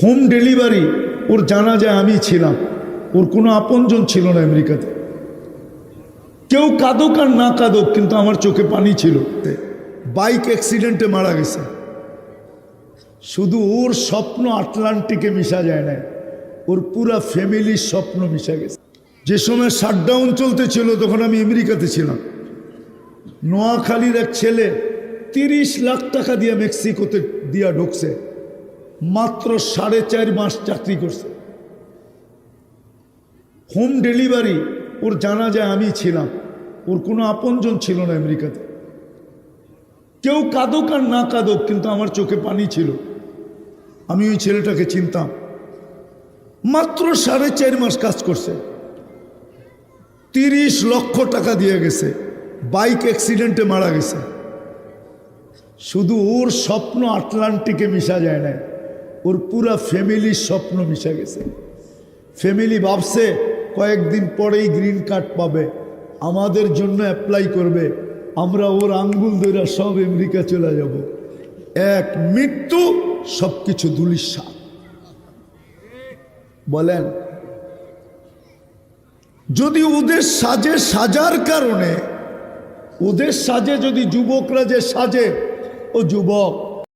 Home delivery ওর জানা যায় আমি ছিলাম, ওর কোনো আপনজন ছিল না আমেরিকাতে। কেউ কাঁদুক আর না কাঁদুক, কিন্তু আমার চোখে পানি ছিল। বাইক অ্যাক্সিডেন্টে মারা গেছে। শুধু ওর স্বপ্ন আটলান্টিকে মিশা যায় না, ওর পুরা ফ্যামিলির স্বপ্ন মিশা গেছে। যে সময় শাটডাউন চলতেছিল তখন আমি আমেরিকাতে ছিলাম। নোয়াখালীর এক ছেলে 30 লাখ টাকা দিয়ে মেক্সিকোতে দিয়া ঢুকছে, মাত্র 4.5 মাস চাকরি করছে। হোম ডেলিভারি ওর জানা যায় আমি ছিলাম, ওর কোনো আপনজন ছিল না আমেরিকাতে। কেউ কাঁদুক আর না কাঁদুক, কিন্তু আমার চোখে পানি ছিল। আমি ওই ছেলেটাকে চিনতাম। মাত্র 4.5 মাস কাজ করছে, 30 লক্ষ টাকা দিয়ে গেছে, বাইক অ্যাক্সিডেন্টে মারা গেছে। শুধু ওর স্বপ্ন আটলান্টিকে মিশা যায় না, ওর পুরা ফ্যামিলির স্বপ্ন মিশা গেছে। ফ্যামিলি ভাবছে কয়েকদিন পরেই গ্রিন কার্ড পাবে, আমাদের জন্য অ্যাপ্লাই করবে, আমরা ওর আঙ্গুল ধরে সব আমেরিকা চলে যাব। এক মৃত্যু, সব কিছু ধূলিসাৎ। বলেন, যদি ওদের সাজে সাজার কারণে, ওদের সাজে যদি যুবকরা যে সাজে, ও যুবক